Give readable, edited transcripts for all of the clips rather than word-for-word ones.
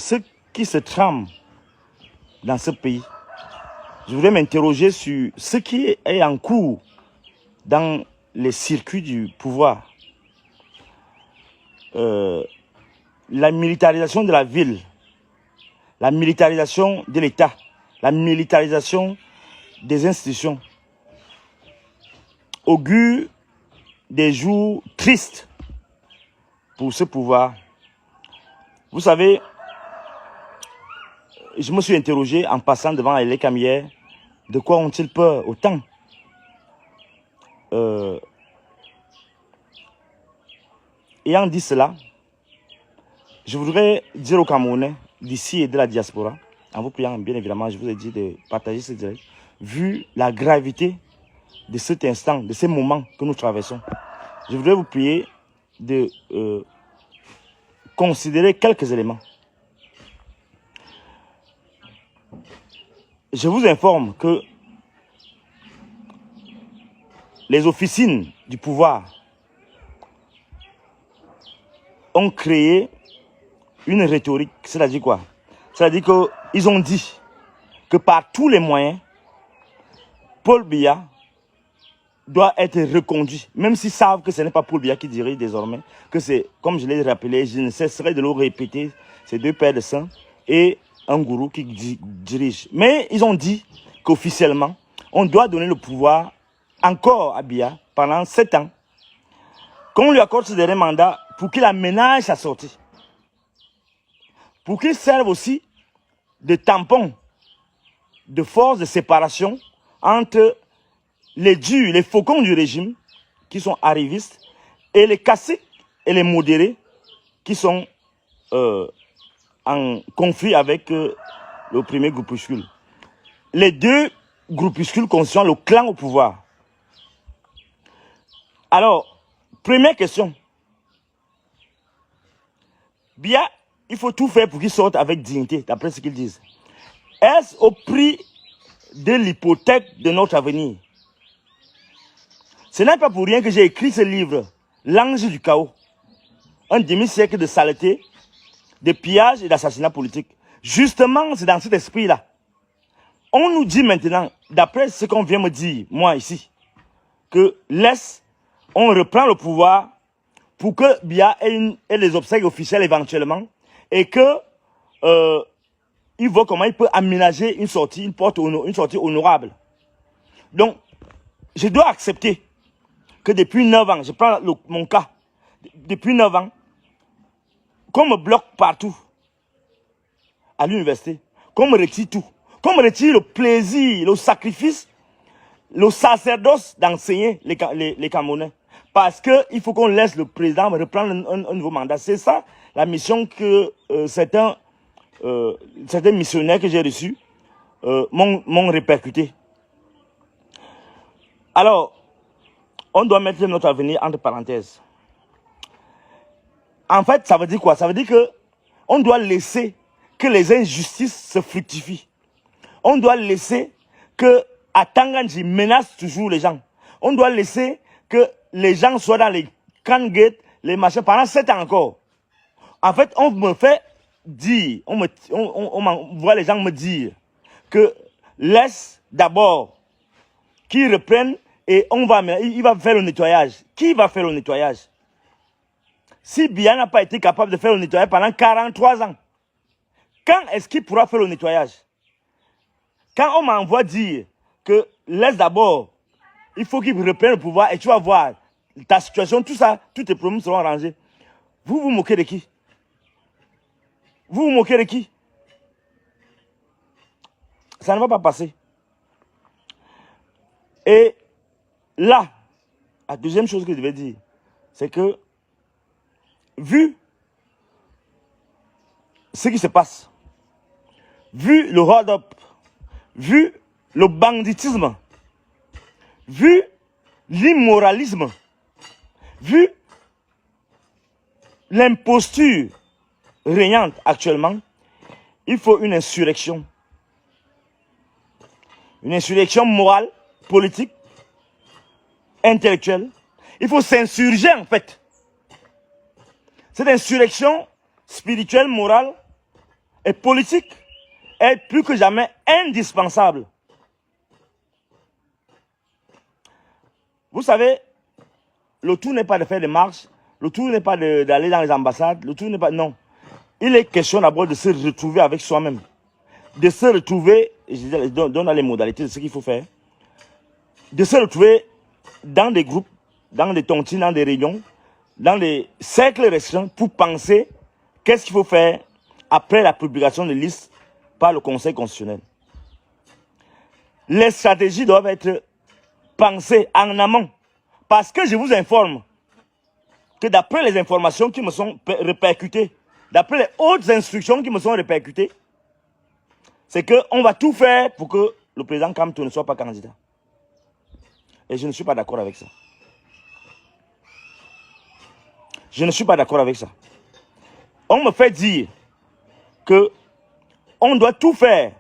ce qui se trame dans ce pays. Je voudrais m'interroger sur ce qui est en cours dans les circuits du pouvoir. La militarisation de la ville, la militarisation de l'État, la militarisation des institutions augure des jours tristes pour ce pouvoir. Vous savez, je me suis interrogé en passant devant les camières, de quoi ont-ils peur autant? Ayant dit cela, je voudrais dire aux Camerounais d'ici et de la diaspora, en vous priant bien évidemment, je vous ai dit de partager ce direct, vu la gravité de cet instant, de ces moments que nous traversons, je voudrais vous prier de considérer quelques éléments. Je vous informe que les officines du pouvoir ont créé une rhétorique, c'est-à-dire quoi? C'est-à-dire qu'ils ont dit que par tous les moyens, Paul Biya doit être reconduit, même s'ils savent que ce n'est pas Paul Biya qui dirige désormais, que c'est, comme je l'ai rappelé, je ne cesserai de le répéter, c'est deux pères de sang et un gourou qui dirige. Mais ils ont dit qu'officiellement, on doit donner le pouvoir encore à Biya pendant 7 ans, qu'on lui accorde ce dernier mandat pour qu'il aménage sa sortie, pour qu'il serve aussi de tampon, de force de séparation entre les durs, les faucons du régime, qui sont arrivistes, et les caciques et les modérés, qui sont en conflit avec le premier groupuscule. Les deux groupuscules constituent le clan au pouvoir. Alors, première question. Biya, il faut tout faire pour qu'il sorte avec dignité, d'après ce qu'ils disent. Est-ce au prix de l'hypothèque de notre avenir? Ce n'est pas pour rien que j'ai écrit ce livre, L'ange du chaos. Un demi-siècle de saleté, de pillage et d'assassinat politique. Justement, c'est dans cet esprit-là. On nous dit maintenant, d'après ce qu'on vient me dire, moi ici, que on reprend le pouvoir pour que Biya ait les obsèques officielles éventuellement et que il voit comment il peut aménager une sortie, une sortie honorable. Donc, je dois accepter que depuis 9 ans, je prends mon cas, depuis 9 ans, qu'on me bloque partout à l'université, qu'on me retire tout, qu'on me retire le plaisir, le sacrifice, le sacerdoce d'enseigner les Camerounais. Parce qu'il faut qu'on laisse le président reprendre un nouveau mandat. C'est ça la mission que certains missionnaires que j'ai reçus m'ont répercuté. Alors, on doit mettre notre avenir entre parenthèses. En fait, ça veut dire quoi? Ça veut dire que on doit laisser que les injustices se fructifient. On doit laisser que Atanganji menace toujours les gens. On doit laisser que les gens soient dans les can-gates, les machins, pendant 7 ans encore. En fait, on me fait dire, on voit les gens me dire que laisse d'abord qu'ils reprennent et il va faire le nettoyage. Qui va faire le nettoyage? Si Biya n'a pas été capable de faire le nettoyage pendant 43 ans, quand est-ce qu'il pourra faire le nettoyage? Quand on m'envoie dire que laisse d'abord, il faut qu'il reprenne le pouvoir et tu vas voir ta situation, tout ça, tous tes problèmes seront arrangés. Vous vous moquez de qui? Vous vous moquez de qui? Ça ne va pas passer. Et là, la deuxième chose que je devais dire, c'est que, vu ce qui se passe, vu le hold-up, vu le banditisme, vu l'immoralisme, vu l'imposture régnante actuellement, il faut une insurrection. Une insurrection morale, politique, intellectuelle. Il faut s'insurger en fait. Cette insurrection spirituelle, morale, et politique est plus que jamais indispensable. Vous savez, le tout n'est pas de faire des marches, le tout n'est pas d'aller dans les ambassades, le tout n'est pas... Non. Il est question d'abord de se retrouver avec soi-même. De se retrouver, je donne les modalités de ce qu'il faut faire, de se retrouver dans des groupes, dans des tontines, dans des réunions, dans des cercles restreints pour penser qu'est-ce qu'il faut faire après la publication des listes par le Conseil constitutionnel. Les stratégies doivent être pensées en amont. Parce que je vous informe que d'après les informations qui me sont répercutées, d'après les hautes instructions qui me sont répercutées, c'est qu'on va tout faire pour que le président Kamto ne soit pas candidat. Et je ne suis pas d'accord avec ça. Je ne suis pas d'accord avec ça. On me fait dire que on doit tout faire.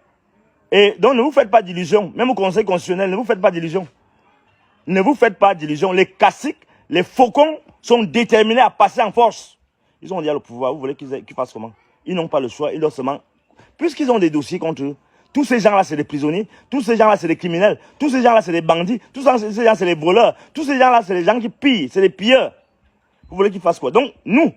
Et donc ne vous faites pas d'illusions. Même au Conseil constitutionnel, ne vous faites pas d'illusions. Ne vous faites pas d'illusions. Les caciques, les faucons sont déterminés à passer en force. Ils ont dit à le pouvoir, vous voulez qu'ils fassent comment? Ils n'ont pas le choix, ils doivent seulement... Puisqu'ils ont des dossiers contre eux, tous ces gens-là, c'est des prisonniers, tous ces gens-là, c'est des criminels, tous ces gens-là, c'est des bandits, tous ces gens, c'est des voleurs, tous ces gens-là, c'est des gens qui pillent, c'est des pilleurs. Vous voulez qu'ils fassent quoi? Donc, nous,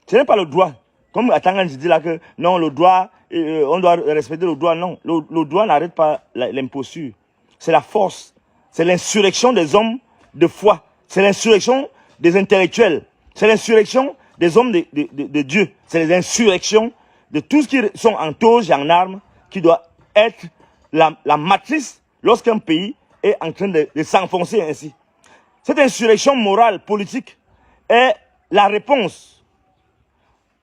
ce n'est pas le droit. Comme à Tangan, je dis là que non, le droit, on doit respecter le droit. Non, le droit n'arrête pas l'imposture. C'est la force. C'est l'insurrection des hommes de foi. C'est l'insurrection des intellectuels. C'est l'insurrection des hommes de Dieu. C'est l'insurrection de tous ceux qui sont en toge et en armes qui doit être la matrice lorsqu'un pays est en train de s'enfoncer ainsi. Cette insurrection morale, politique, est la réponse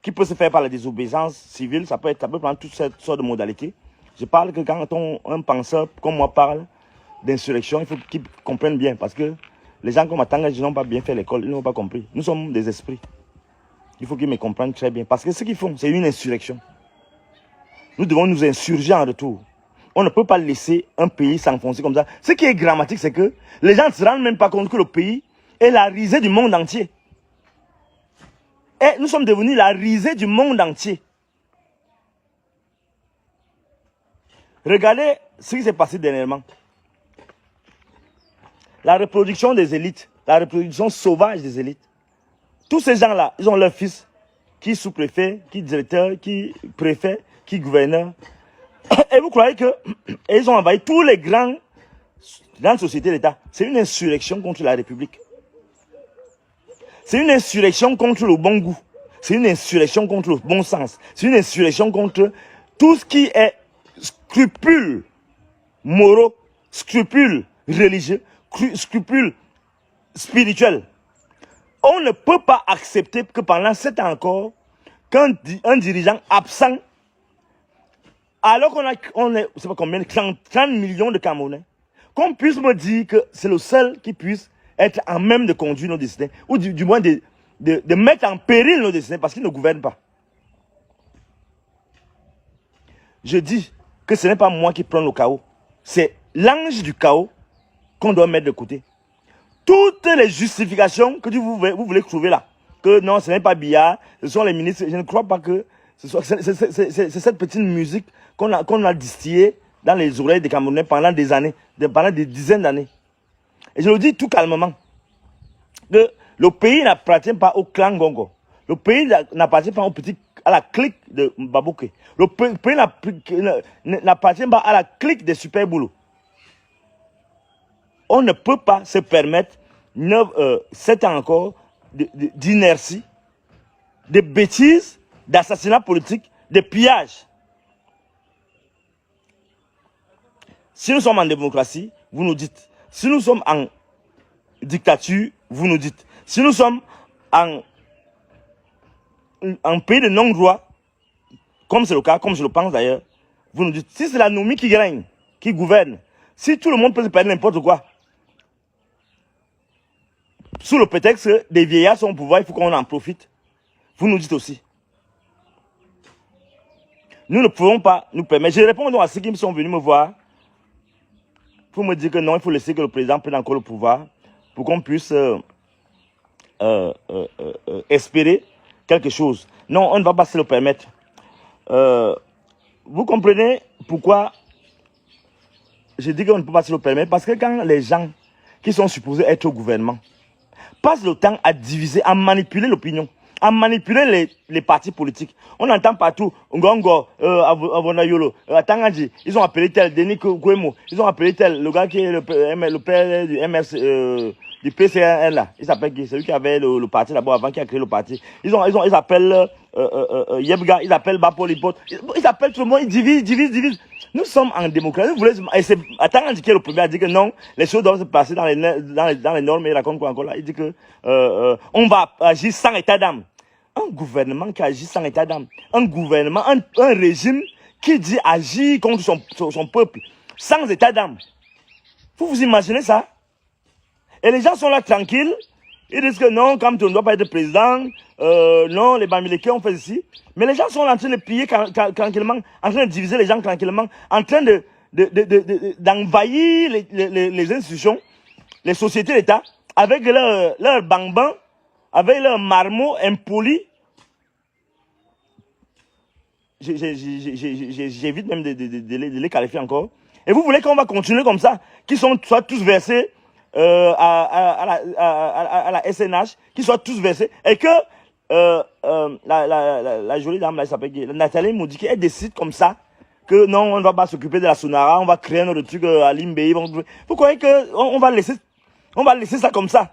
qui peut se faire par la désobéissance civile. Ça peut prendre toutes sortes de modalités. Je parle que quand un penseur comme moi parle d'insurrection, il faut qu'ils comprennent bien. Parce que les gens comme Atanga n'ont pas bien fait l'école, ils n'ont pas compris. Nous sommes des esprits. Il faut qu'ils me comprennent très bien. Parce que ce qu'ils font, c'est une insurrection. Nous devons nous insurger en retour. On ne peut pas laisser un pays s'enfoncer comme ça. Ce qui est dramatique, c'est que les gens ne se rendent même pas compte que le pays est la risée du monde entier. Et nous sommes devenus la risée du monde entier. Regardez ce qui s'est passé dernièrement. La reproduction des élites, la reproduction sauvage des élites. Tous ces gens-là, ils ont leurs fils, qui sous-préfet, qui directeur, qui préfet, qui gouverneur. Et vous croyez qu'ils ont envahi tous les grandes sociétés d'État. C'est une insurrection contre la République. C'est une insurrection contre le bon goût. C'est une insurrection contre le bon sens. C'est une insurrection contre tout ce qui est scrupules moraux, scrupules religieux, scrupules spirituels. On ne peut pas accepter que pendant 7 ans encore, qu'un dirigeant absent, alors qu'on est, je sais pas combien, 30 millions de Camerounais, qu'on puisse me dire que c'est le seul qui puisse être en même de conduire nos destins, ou du moins de mettre en péril nos destins, parce qu'il ne gouverne pas. Je dis que ce n'est pas moi qui prends le chaos, c'est l'ange du chaos qu'on doit mettre de côté. Toutes les justifications que vous voulez trouver là, que non, ce n'est pas Biya, ce sont les ministres, je ne crois pas que c'est cette petite musique qu'on a distillée dans les oreilles des Camerounais pendant des années, pendant des dizaines d'années. Et je le dis tout calmement, que le pays n'appartient pas au clan Gongo. Le pays n'appartient pas à la clique de Babouké. Le pays n'appartient pas à la clique des Super Boulot. On ne peut pas se permettre 7 ans encore d'inertie, de bêtises, d'assassinats politiques, de pillages. Si nous sommes en démocratie, vous nous dites. Si nous sommes en dictature, vous nous dites. Si nous sommes en pays de non-droit, comme c'est le cas, comme je le pense d'ailleurs, vous nous dites. Si c'est l'anomie qui règne, qui gouverne, si tout le monde peut se permettre n'importe quoi, sous le prétexte que des vieillards sont au pouvoir, il faut qu'on en profite. Vous nous dites aussi. Nous ne pouvons pas nous permettre. Je réponds donc à ceux qui sont venus me voir pour me dire que non, il faut laisser que le président prenne encore le pouvoir pour qu'on puisse espérer quelque chose. Non, on ne va pas se le permettre. vous comprenez pourquoi je dis qu'on ne peut pas se le permettre? Parce que quand les gens qui sont supposés être au gouvernement passent le temps à diviser, à manipuler l'opinion, à manipuler les partis politiques. On entend partout, Ngongo, Avonayolo, Tangadji, ils ont appelé tel, Denis Kouemo, ils ont appelé tel, le gars qui est le père du MRC, du PCN là, il s'appelle qui? Celui qui avait le parti d'abord avant, qui a créé le parti. Ils appellent Yebga, ils appellent Bapolipot, ils appellent tout le monde, ils divisent. Nous sommes en démocratie. Vous voulez, et c'est Tangadji qui est le premier à dire que non, les choses doivent se passer dans les normes. Il raconte quoi encore là? Il dit que on va agir sans état d'âme. Un gouvernement qui agit sans état d'âme. Un gouvernement, un régime qui dit agir contre son peuple sans état d'âme. Vous imaginez ça? Et les gens sont là tranquilles. Ils disent que non, comme tu ne dois pas être président, non, les Bamileke ont fait ici. Mais les gens sont en train de piller tranquillement, en train de diviser les gens tranquillement, en train d'envahir les institutions, les sociétés d'État, avec leur bang-bang, avec leur marmot impoli. J'évite même de les qualifier encore. Et vous voulez qu'on va continuer comme ça, qu'ils soient tous versés à la SNH, qu'ils soient tous versés, et que la jolie dame, là, elle s'appelle Nathalie Moudiki, elle décide comme ça, que non, on ne va pas s'occuper de la Sonara, on va créer notre truc à Limbé. Vous croyez qu'on va laisser ça comme ça?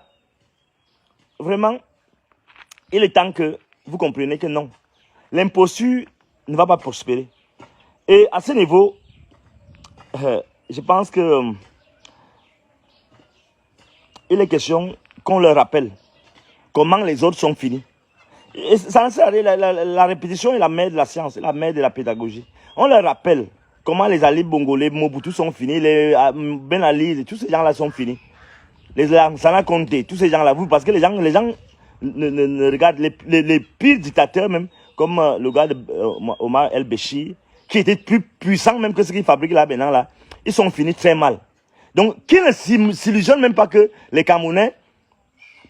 Vraiment, il est temps que vous compreniez que non. L'imposture ne va pas prospérer. Et à ce niveau, je pense que il est question qu'on leur rappelle comment les autres sont finis. Et ça ne sert à rien. La répétition est la mère de la science, la mère de la pédagogie. On leur rappelle comment les Ali Bongo, les Mobutu sont finis, les Ben Ali, tous ces gens-là sont finis. Les Lansana Conté, tous ces gens-là, parce que les gens ne regardent les pires dictateurs même, comme le gars de Omar El-Béchir, qui était plus puissant même que ce qu'ils fabriquent là maintenant là, ils sont finis très mal. Donc, qui ne s'illusionne même pas que les Camerounais,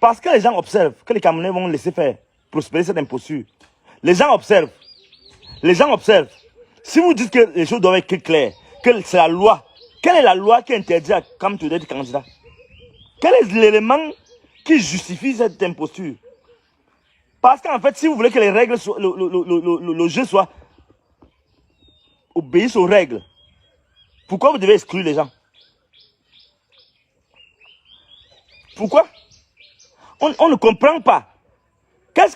parce que les gens observent que les Camerounais vont laisser faire prospérer cette imposture. Les gens observent. Les gens observent. Si vous dites que les choses doivent être claires, que c'est la loi, quelle est la loi qui interdit à Kamtou d'être candidat? Quel est l'élément qui justifie cette imposture? Parce qu'en fait, si vous voulez que les règles, le jeu soit obéisse aux règles, pourquoi vous devez exclure les gens? Pourquoi? On ne comprend pas. Quel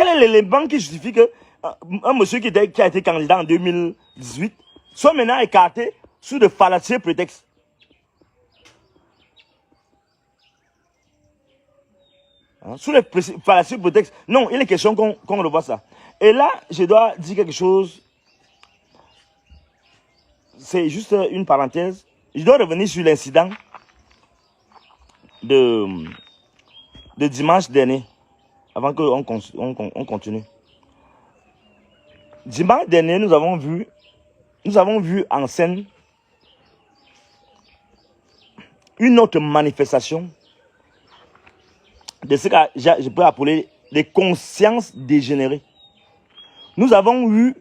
est l'élément qui justifie que un monsieur qui a été candidat en 2018 soit maintenant écarté sous de fallacieux prétextes? Hein, sous les fallacieux prétextes. Non, il est question qu'on revoie ça. Et là, je dois dire quelque chose. C'est juste une parenthèse. Je dois revenir sur l'incident de dimanche dernier, avant qu'on continue. Dimanche dernier, nous avons vu en scène une autre manifestation de ce que je peux appeler des consciences dégénérées. Nous avons eu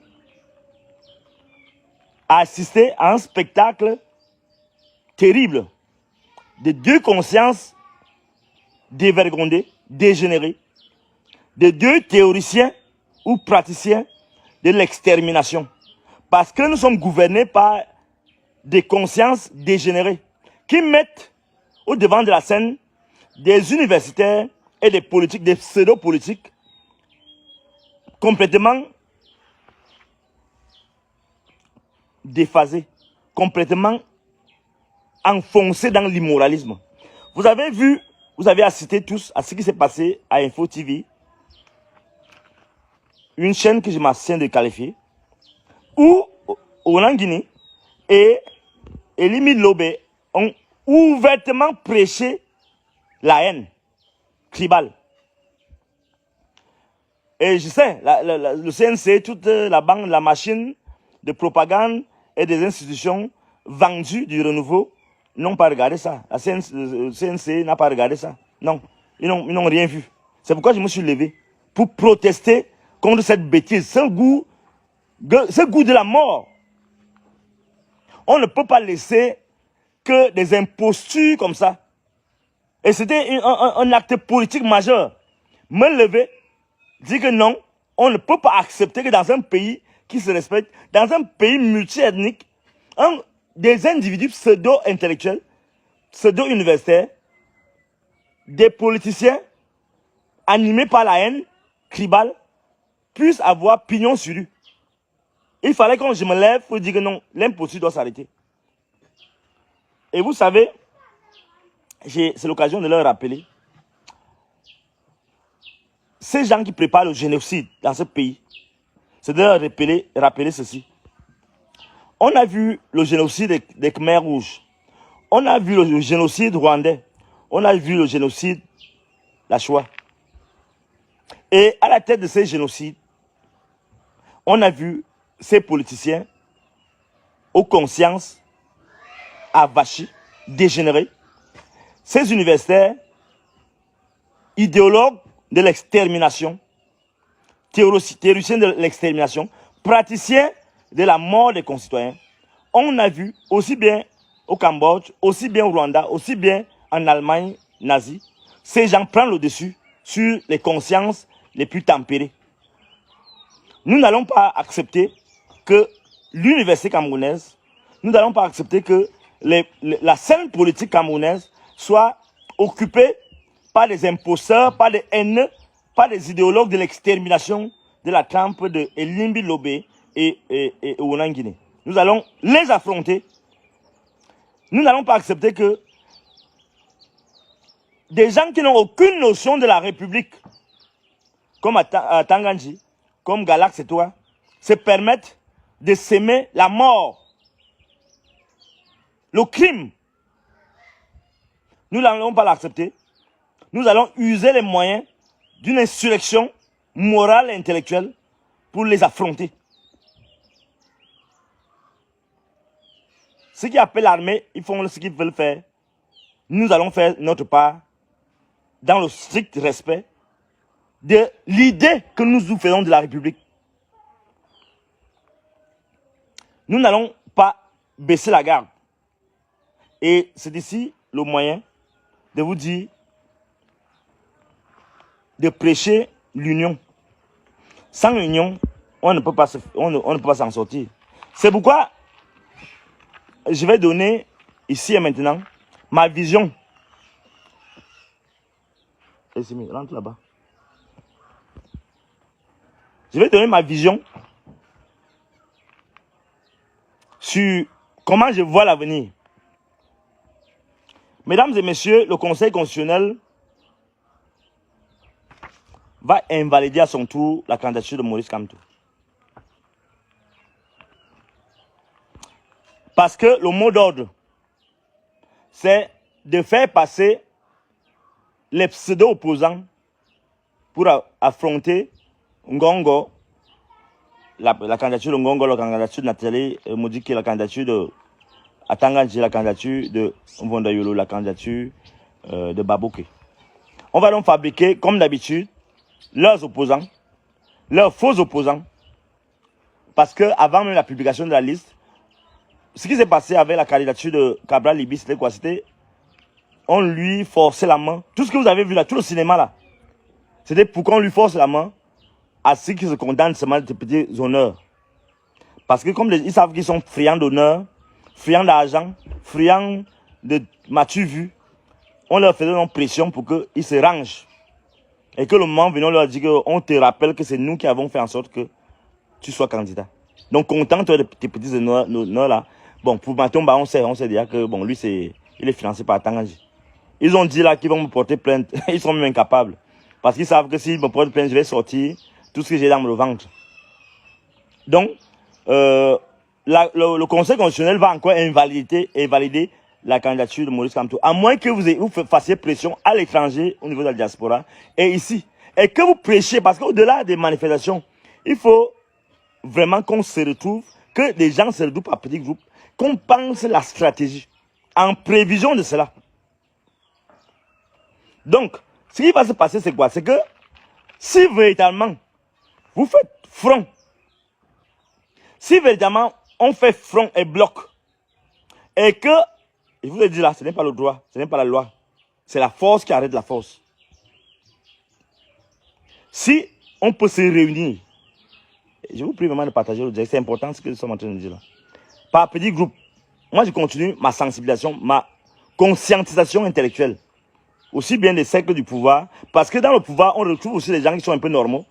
à assister à un spectacle terrible de deux consciences dévergondées, dégénérées, de deux théoriciens ou praticiens de l'extermination. Parce que nous sommes gouvernés par des consciences dégénérées qui mettent au devant de la scène des universitaires et des politiques, des pseudo-politiques complètement déphasés, complètement enfoncés dans l'immoralisme. Vous avez assisté tous à ce qui s'est passé à Info TV, une chaîne que je m'abstiens de qualifier, où Olangini et Elimi Lobé ont ouvertement prêché la haine tribale. Et je sais, le CNC, toute la banque, la machine de propagande et des institutions vendues du renouveau n'ont pas regardé ça. Le CNC n'a pas regardé ça. Non, ils n'ont rien vu. C'est pourquoi je me suis levé pour protester contre cette bêtise, ce goût de la mort On ne peut pas laisser que des impostures comme ça. Et c'était un acte politique majeur. Me lever, dire que non, on ne peut pas accepter que dans un pays qui se respecte, dans un pays multiethnique, des individus pseudo-intellectuels, pseudo-universitaires, des politiciens animés par la haine tribale, puissent avoir pignon sur lui. Il fallait que je me lève pour dire que non, l'imposture doit s'arrêter. Et vous savez, c'est l'occasion de leur rappeler, ces gens qui préparent le génocide dans ce pays, c'est de leur rappeler ceci. On a vu le génocide des Khmers rouges. On a vu le génocide rwandais. On a vu le génocide, la Shoah. Et à la tête de ces génocides, on a vu ces politiciens aux consciences avachis, dégénérés, ces universitaires, idéologues de l'extermination, théoriciens de l'extermination, praticiens de la mort des concitoyens. On a vu aussi bien au Cambodge, aussi bien au Rwanda, aussi bien en Allemagne nazie, ces gens prennent le dessus sur les consciences les plus tempérées. Nous n'allons pas accepter que l'université camerounaise, nous n'allons pas accepter que la scène politique camerounaise soit occupée par des imposteurs, par des haineux, par des idéologues de l'extermination de la trempe de Elimbi Lobé et Ounan-Guinée. Nous allons les affronter. Nous n'allons pas accepter que des gens qui n'ont aucune notion de la République, comme à Tanganji, comme Galax et toi, se permettent de s'aimer la mort, le crime. Nous n'allons pas l'accepter. Nous allons user les moyens d'une insurrection morale et intellectuelle pour les affronter. Ceux qui appellent l'armée, ils font ce qu'ils veulent faire. Nous allons faire notre part dans le strict respect de l'idée que nous faisons de la République. Nous n'allons pas baisser la garde. Et c'est ici le moyen de vous dire, de prêcher l'union. Sans l'union, on ne peut pas s'en sortir. C'est pourquoi je vais donner ici et maintenant ma vision. Rentre là-bas. Je vais donner ma vision sur comment je vois l'avenir. Mesdames et messieurs, le Conseil constitutionnel va invalider à son tour la candidature de Maurice Kamto. Parce que le mot d'ordre, c'est de faire passer les pseudo-opposants pour affronter Ngongo, la candidature de Ngongo, la candidature de Nathalie Modiki, la candidature de Atanganji, la candidature de Mvondayolo, la candidature de Babouke. On va donc fabriquer, comme d'habitude, leurs opposants, leurs faux opposants, parce que avant même la publication de la liste, ce qui s'est passé avec la candidature de Cabral Libi, c'était quoi? C'était, on lui forçait la main. Tout ce que vous avez vu là, tout le cinéma là, c'était pour qu'on lui force la main à ceux qui se condamnent seulement de petits honneurs. Parce que comme ils savent qu'ils sont friands d'honneur, friands d'argent, friands de matu vu, on leur faisait une pression pour qu'ils se rangent. Et que le moment venant, on leur dit qu'on te rappelle que c'est nous qui avons fait en sorte que tu sois candidat. Donc, contente de tes petits honneurs là. Bon, pour Matomba, on sait déjà que bon, lui, il est financé par Tanganji. Ils ont dit là qu'ils vont me porter plainte. Ils sont même incapables. Parce qu'ils savent que s'ils me portent plainte, je vais sortir tout ce que j'ai dans le ventre. Donc, le Conseil constitutionnel va encore invalider la candidature de Maurice Kamto. À moins que vous fassiez pression à l'étranger, au niveau de la diaspora, et ici. Et que vous prêchiez, parce qu'au-delà des manifestations, il faut vraiment qu'on se retrouve, que les gens se retrouvent par petits groupes, qu'on pense la stratégie, en prévision de cela. Donc, ce qui va se passer, c'est quoi? C'est que, si véritablement, vous faites front, si véritablement, on fait front et bloc Et que, je vous ai dit là, ce n'est pas le droit, ce n'est pas la loi. C'est la force qui arrête la force. Si on peut se réunir, je vous prie vraiment de partager le direct, c'est important ce que nous sommes en train de dire là. Par petits groupes, moi je continue ma sensibilisation, ma conscientisation intellectuelle. Aussi bien des cercles du pouvoir, parce que dans le pouvoir, on retrouve aussi les gens qui sont un peu normaux,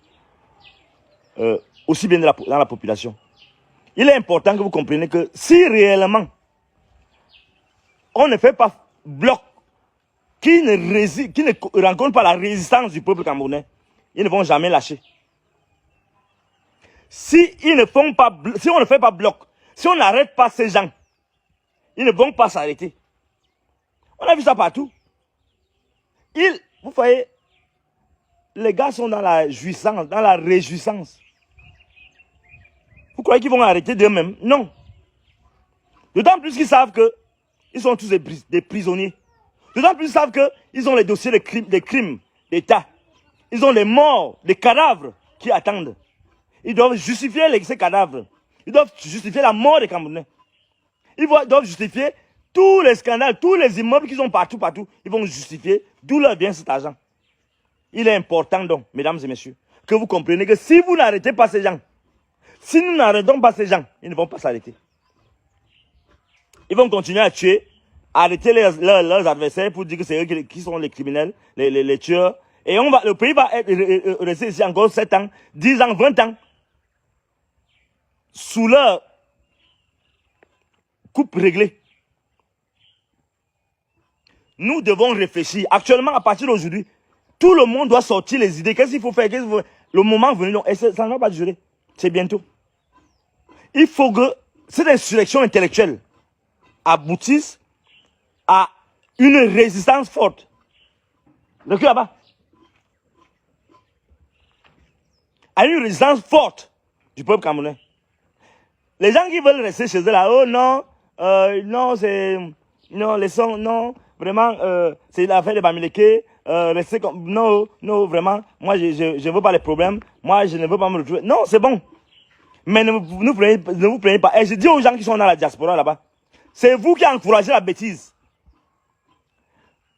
aussi bien dans la population. Il est important que vous compreniez que si réellement on ne fait pas bloc qui ne rencontre pas la résistance du peuple camerounais, ils ne vont jamais lâcher. Si on ne fait pas bloc, si on n'arrête pas ces gens, ils ne vont pas s'arrêter. On a vu ça partout. Vous voyez, les gars sont dans la jouissance, dans la réjouissance. Vous croyez qu'ils vont arrêter d'eux-mêmes? Non. D'autant plus qu'ils savent qu'ils sont tous des prisonniers. D'autant plus qu'ils savent qu'ils ont les dossiers des crimes d'État. Ils ont les morts, des cadavres qui attendent. Ils doivent justifier ces cadavres. Ils doivent justifier la mort des Camerounais. Ils doivent justifier tous les scandales, tous les immeubles qu'ils ont partout. Ils vont justifier d'où leur vient cet argent. Il est important donc, mesdames et messieurs, que vous compreniez que si vous n'arrêtez pas ces gens, si nous n'arrêtons pas ces gens, ils ne vont pas s'arrêter. Ils vont continuer à tuer, à arrêter leurs adversaires pour dire que c'est eux qui sont les criminels, les tueurs. Et le pays va rester ici encore 7 ans, 10 ans, 20 ans, sous leur coupe réglée. Nous devons réfléchir. Actuellement, à partir d'aujourd'hui, tout le monde doit sortir les idées. Qu'est-ce qu'il faut faire? Le moment venu, et ça ne va pas durer. C'est bientôt. Il faut que cette insurrection intellectuelle aboutisse à une résistance forte. Recule là-bas. À une résistance forte du peuple camerounais. Les gens qui veulent rester chez eux là, oh non, non, laissons, non, vraiment, c'est l'affaire de Bamileke, restez comme, non, vraiment, moi je ne veux pas les problèmes, moi je ne veux pas me retrouver. Non, c'est bon. Mais ne vous plaignez pas. Et je dis aux gens qui sont dans la diaspora là-bas, c'est vous qui encouragez la bêtise.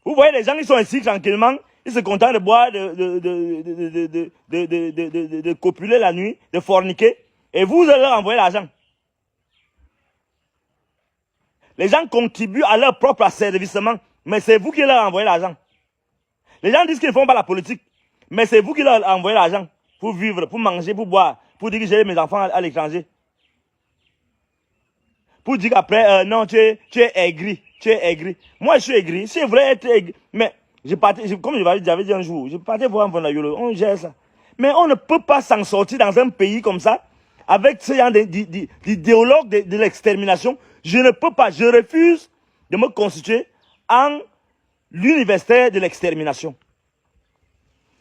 Vous voyez les gens qui sont ici tranquillement, ils se contentent de boire, de copuler la nuit, de forniquer, et vous allez leur envoyer l'argent. Les gens contribuent à leur propre asservissement, mais c'est vous qui leur envoyez l'argent. Les gens disent qu'ils ne font pas la politique, mais c'est vous qui leur envoyez l'argent pour vivre, pour manger, pour boire, pour dire que j'ai mes enfants à l'étranger. Pour dire qu'après, non, tu es aigri, Moi, je suis aigri. Si je voulais être aigri, mais comme j'avais dit un jour, je partais voir un Vonayolo, on gère ça. Mais on ne peut pas s'en sortir dans un pays comme ça, avec ce genre d'idéologue de l'extermination. Je ne peux pas, je refuse de me constituer en l'universitaire de l'extermination.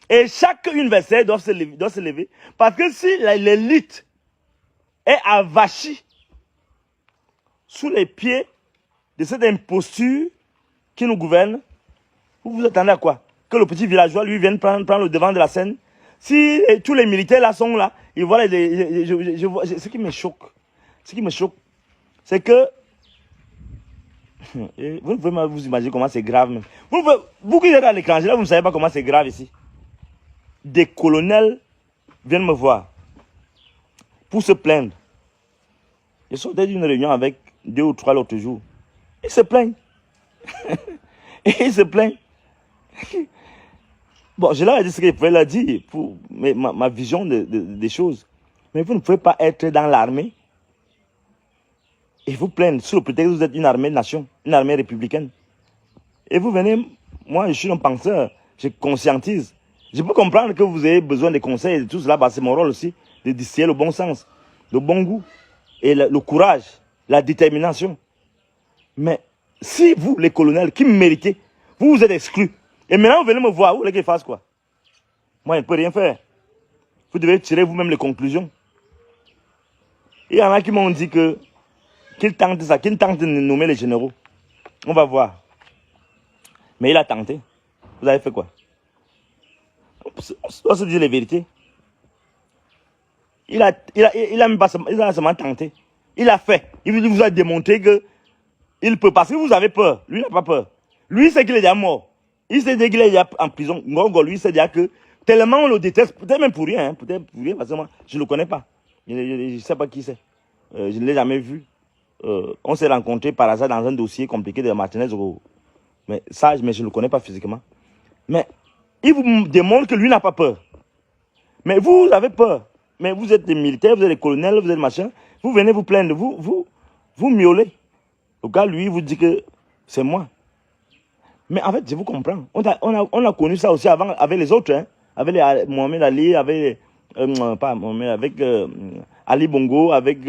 Et chaque universitaire doit se lever, parce que si l'élite est avachie sous les pieds de cette imposture qui nous gouverne, vous vous attendez à quoi? Que le petit villageois, lui, vienne prendre le devant de la scène? Si tous les militaires là sont là, ils voient ce qui me choque, c'est que vous ne pouvez pas vous imaginer comment c'est grave même. Vous qui êtes à l'étranger là, vous ne savez pas comment c'est grave ici. Des colonels viennent me voir pour se plaindre. Ils sortaient d'une réunion avec 2 ou 3 l'autre jour. Ils se plaignent. Ils se plaignent. Bon, je leur ai dit ce que je pouvais leur dire pour ma vision des choses. Mais vous ne pouvez pas être dans l'armée et vous plaindre sous le prétexte que vous êtes une armée de nation, une armée républicaine. Et vous venez, moi je suis un penseur, je conscientise. Je peux comprendre que vous ayez besoin de conseils et tout cela, bah, c'est mon rôle aussi de distiller le bon sens, le bon goût et le courage, la détermination. Mais si vous, les colonels, qui me méritez, vous êtes exclus, et maintenant vous venez me voir, vous voulez que je fasse quoi? Moi je ne peux rien faire. Vous devez tirer vous-même les conclusions. Il y en a qui m'ont dit qu'ils tentent ça, qu'ils tentent de nommer les généraux. On va voir. Mais il a tenté. Vous avez fait quoi? On doit se dire les vérités. Il a même pas seulement tenté. Il a fait. Il vous a démontré que Il peut, parce que vous avez peur. Lui n'a pas peur. Lui, c'est qu'il est déjà mort. Il sait qu'il est déjà en prison. Ngongo, lui, c'est déjà que tellement on le déteste, peut-être même pour rien, hein, peut-être pour rien, parce que moi, je ne le connais pas. Je ne sais pas qui c'est. Je ne l'ai jamais vu. On s'est rencontrés par hasard dans un dossier compliqué de Martinez. Mais ça, mais je ne le connais pas physiquement. Mais il vous démontre que lui n'a pas peur. Mais vous avez peur. Mais vous êtes des militaires, vous êtes des colonels, vous êtes des machins. Vous venez vous plaindre, vous miaulez. Au cas, lui, vous dit que c'est moi. Mais en fait, je vous comprends. On a connu ça aussi avant avec les autres. Hein, avec les, Mohamed Ali, avec, pas Mohamed, avec Ali Bongo, avec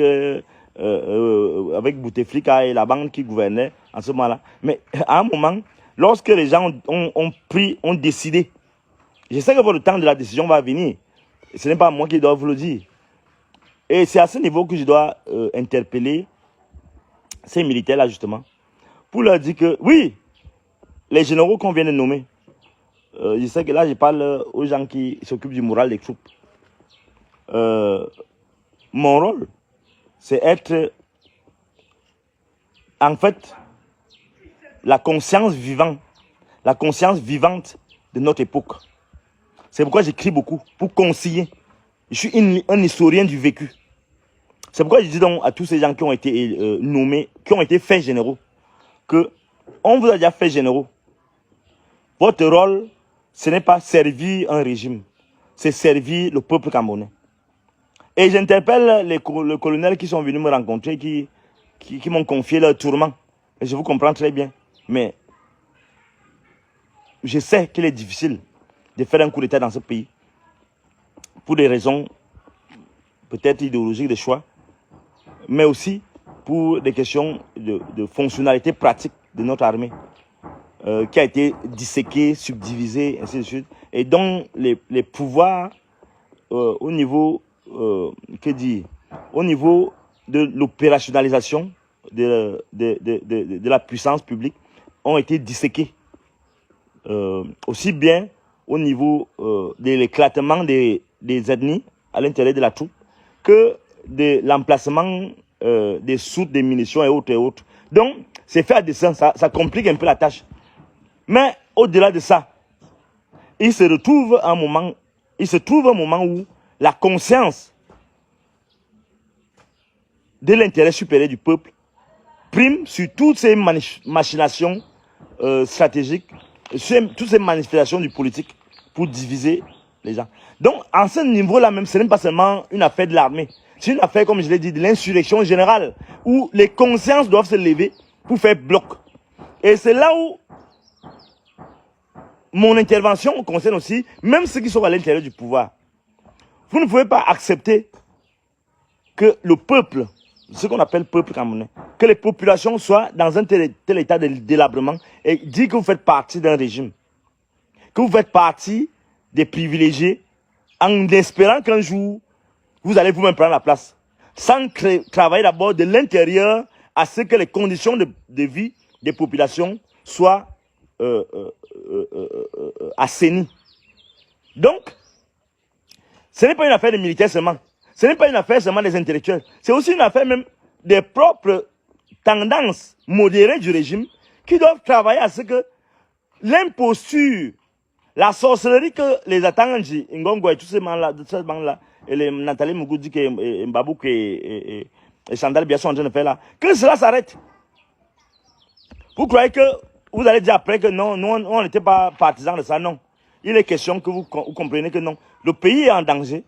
Bouteflika et la banque qui gouvernait en ce moment-là. Mais à un moment, lorsque les gens ont décidé, je sais que votre temps de la décision va venir. Ce n'est pas moi qui dois vous le dire. Et c'est à ce niveau que je dois interpeller ces militaires-là, justement, pour leur dire que, oui, les généraux qu'on vient de nommer, je sais que là, je parle aux gens qui s'occupent du moral des troupes. Mon rôle, c'est être, en fait, la conscience vivante de notre époque. C'est pourquoi j'écris beaucoup, pour conseiller. Je suis un historien du vécu. C'est pourquoi je dis donc à tous ces gens qui ont été nommés, qui ont été faits généraux, que on vous a déjà fait généraux. Votre rôle, ce n'est pas servir un régime, c'est servir le peuple camerounais. Et j'interpelle les colonels qui sont venus me rencontrer, qui m'ont confié leur tourment. Et je vous comprends très bien. Mais je sais qu'il est difficile de faire un coup d'État dans ce pays. Pour des raisons peut-être idéologiques de choix, mais aussi pour des questions de fonctionnalité pratique de notre armée, qui a été disséquée, subdivisée, ainsi de suite, et dont les pouvoirs au niveau, au niveau de l'opérationnalisation de la puissance publique ont été disséqués. Aussi bien au niveau de l'éclatement des ethnies à l'intérieur de la troupe que de l'emplacement des soutes, des munitions et autres. Donc, c'est fait à dessein, ça complique un peu la tâche. Mais au-delà de ça, il se trouve un moment où la conscience de l'intérêt supérieur du peuple prime sur toutes ces machinations stratégiques, sur toutes ces manifestations du politique pour diviser les gens. Donc, en ce niveau-là même, ce n'est pas seulement une affaire de l'armée. C'est une affaire, comme je l'ai dit, de l'insurrection générale, où les consciences doivent se lever pour faire bloc. Et c'est là où mon intervention concerne aussi, même ceux qui sont à l'intérieur du pouvoir. Vous ne pouvez pas accepter que le peuple, ce qu'on appelle peuple camerounais, que les populations soient dans un tel état de délabrement et dire que vous faites partie d'un régime, que vous faites partie des privilégiés, en espérant qu'un jour, vous allez vous-même prendre la place, sans travailler d'abord de l'intérieur à ce que les conditions de vie des populations soient assainies. Donc, ce n'est pas une affaire des militaires seulement. Ce n'est pas une affaire seulement des intellectuels. C'est aussi une affaire même des propres tendances modérées du régime qui doivent travailler à ce que l'imposture, la sorcellerie que les Atanganji, Ngongo et tous ces bancs-là, et les Nathalie Mougoudi, et Mbabouk et Chandal Biasso sont en train de faire là, que cela s'arrête. Vous croyez que vous allez dire après que non, nous on n'était pas partisans de ça, non. Il est question que vous compreniez que non. Le pays est en danger.